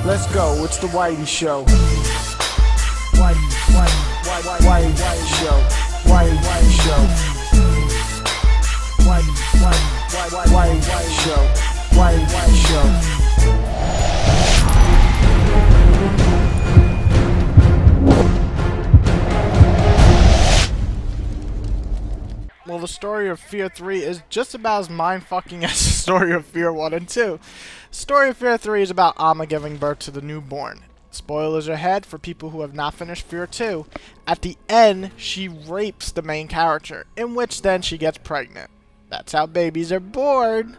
Let's go, it's the Whitey Show. Whitey Show. Whitey Show. Whitey Show. Whitey Show. Well, the story of F.E.A.R 3 is just about as mind-fucking as the story of F.E.A.R 1 and 2. The story of F.E.A.R 3 is about Alma giving birth to the newborn. Spoilers ahead for people who have not finished F.E.A.R 2. At the end, she rapes the main character, in which then she gets pregnant. That's how babies are born.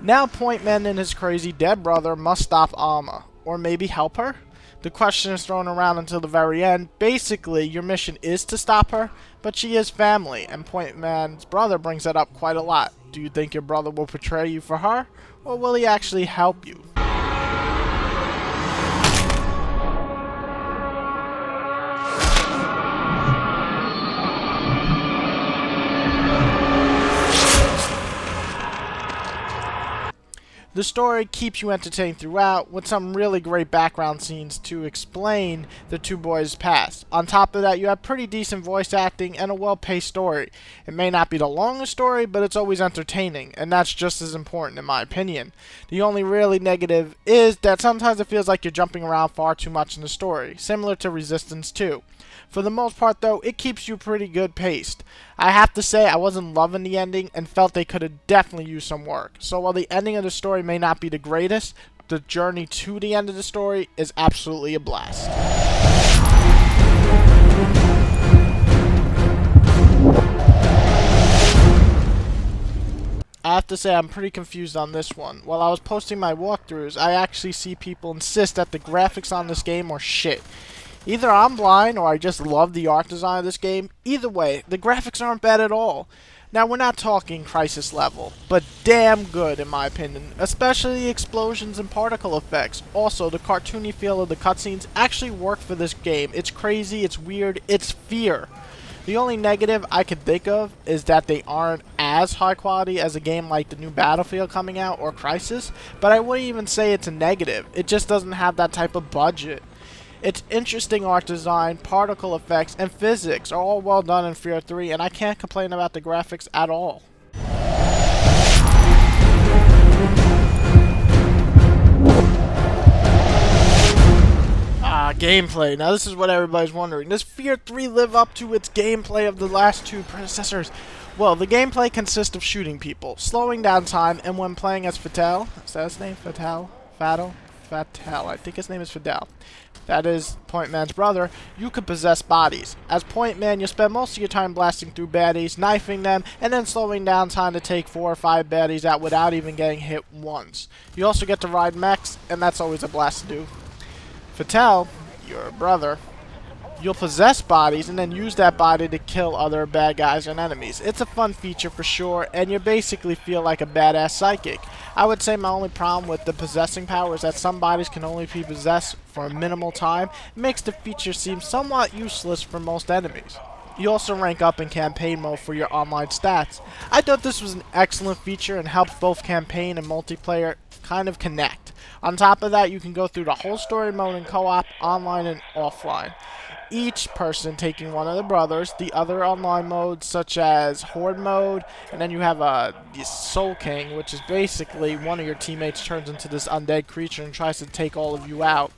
Now Pointman and his crazy dead brother must stop Alma, or maybe help her? The question is thrown around until the very end. Basically, your mission is to stop her, but she is family, and Pointman's brother brings that up quite a lot. Do you think your brother will betray you for her, or will he actually help you? The story keeps you entertained throughout, with some really great background scenes to explain the two boys' past. On top of that, you have pretty decent voice acting and a well-paced story. It may not be the longest story, but it's always entertaining, and that's just as important in my opinion. The only really negative is that sometimes it feels like you're jumping around far too much in the story, similar to Resistance 2. For the most part though, it keeps you pretty good paced. I have to say I wasn't loving the ending and felt they could have definitely used some work. So while the ending of the story may not be the greatest, the journey to the end of the story is absolutely a blast. I have to say I'm pretty confused on this one. While I was posting my walkthroughs, I actually see people insist that the graphics on this game are shit. Either I'm blind or I just love the art design of this game. Either way, the graphics aren't bad at all. Now, we're not talking Crisis level, but damn good in my opinion, especially the explosions and particle effects. Also, the cartoony feel of the cutscenes actually work for this game. It's crazy, it's weird, it's F.E.A.R. The only negative I could think of is that they aren't as high quality as a game like the new Battlefield coming out or Crisis, but I wouldn't even say it's a negative. It just doesn't have that type of budget. Its interesting art design, particle effects, and physics are all well done in F.E.A.R 3, and I can't complain about the graphics at all. Gameplay. Now this is what everybody's wondering. Does F.E.A.R 3 live up to its gameplay of the last two predecessors? Well, the gameplay consists of shooting people, slowing down time, and when playing as Fatale, is that his name? Fatale? I think his name is Fidel. That is Pointman's brother. You can possess bodies. As Pointman, you spend most of your time blasting through baddies, knifing them, and then slowing down time to take 4 or 5 baddies out without even getting hit once. You also get to ride mechs, and that's always a blast to do. Fatale, your brother, you'll possess bodies and then use that body to kill other bad guys and enemies. It's a fun feature for sure, and you basically feel like a badass psychic. I would say my only problem with the possessing power is that some bodies can only be possessed for a minimal time. It makes the feature seem somewhat useless for most enemies. You also rank up in campaign mode for your online stats. I thought this was an excellent feature and helped both campaign and multiplayer kind of connect. On top of that, you can go through the whole story mode in co-op, online and offline. Each person taking one of the brothers, the other online modes such as Horde mode, and then you have the Soul King, which is basically one of your teammates turns into this undead creature and tries to take all of you out.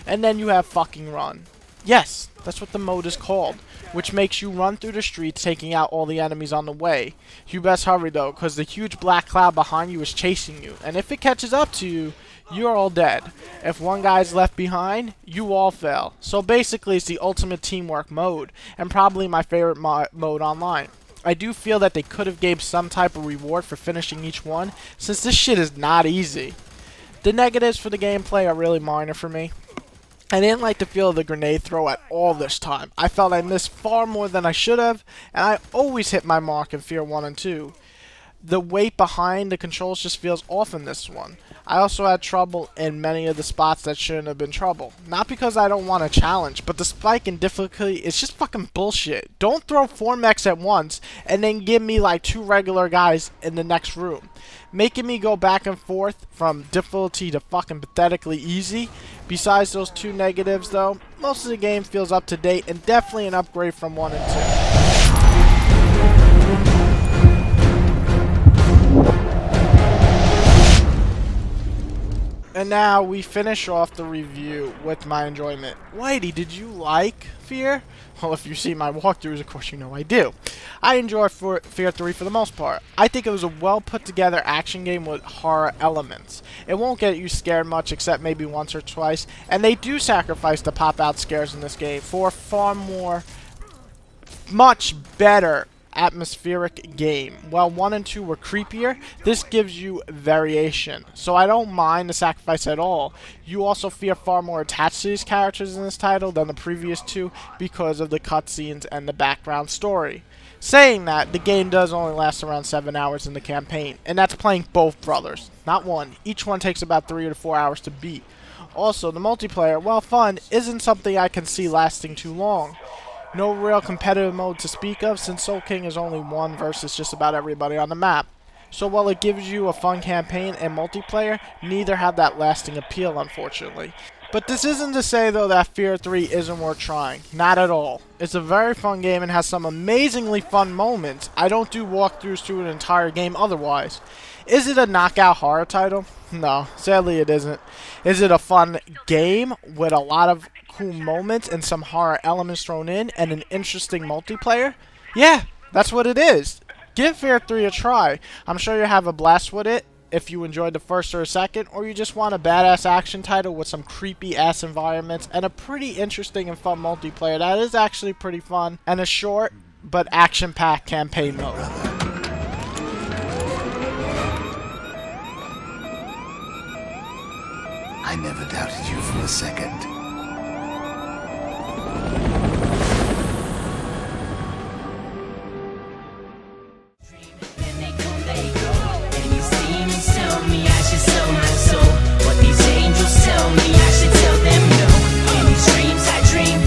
And then you have fucking Run. Yes, that's what the mode is called, which makes you run through the streets taking out all the enemies on the way. You best hurry though, because the huge black cloud behind you is chasing you, and if it catches up to you, you're all dead. If one guy's left behind, you all fail. So basically it's the ultimate teamwork mode, and probably my favorite mode online. I do feel that they could have gave some type of reward for finishing each one, since this shit is not easy. The negatives for the gameplay are really minor for me. I didn't like the feel of the grenade throw at all this time. I felt I missed far more than I should have, and I always hit my mark in F.E.A.R 1 and 2. The weight behind the controls just feels off in this one. I also had trouble in many of the spots that shouldn't have been trouble. Not because I don't want a challenge, but the spike in difficulty is just fucking bullshit. Don't throw 4 mechs at once and then give me like 2 regular guys in the next room. Making me go back and forth from difficulty to fucking pathetically easy. Besides those 2 negatives though, most of the game feels up to date and definitely an upgrade from 1 and 2. And now we finish off the review with my enjoyment. Whitey, did you like F.E.A.R? Well, if you see my walkthroughs, of course you know I do. I enjoy F.E.A.R 3 for the most part. I think it was a well put together action game with horror elements. It won't get you scared much except maybe once or twice, and they do sacrifice the pop out scares in this game for a far more, much better atmospheric game. While 1 and 2 were creepier, this gives you variation, so I don't mind the sacrifice at all. You also feel far more attached to these characters in this title than the previous 2 because of the cutscenes and the background story. Saying that, the game does only last around 7 hours in the campaign, and that's playing both brothers, not one. Each one takes about 3 to 4 hours to beat. Also, the multiplayer, while fun, isn't something I can see lasting too long. No real competitive mode to speak of, since Soul King is only 1 versus just about everybody on the map. So while it gives you a fun campaign and multiplayer, neither have that lasting appeal, unfortunately. But this isn't to say though that F.E.A.R 3 isn't worth trying. Not at all. It's a very fun game and has some amazingly fun moments. I don't do walkthroughs through an entire game otherwise. Is it a knockout horror title? No, sadly it isn't. Is it a fun game with a lot of cool moments and some horror elements thrown in and an interesting multiplayer? Yeah, that's what it is. Give F.E.A.R 3 a try. I'm sure you'll have a blast with it if you enjoyed the first or second, or you just want a badass action title with some creepy ass environments and a pretty interesting and fun multiplayer that is actually pretty fun, and a short but action packed campaign mode. I never doubted you for a second.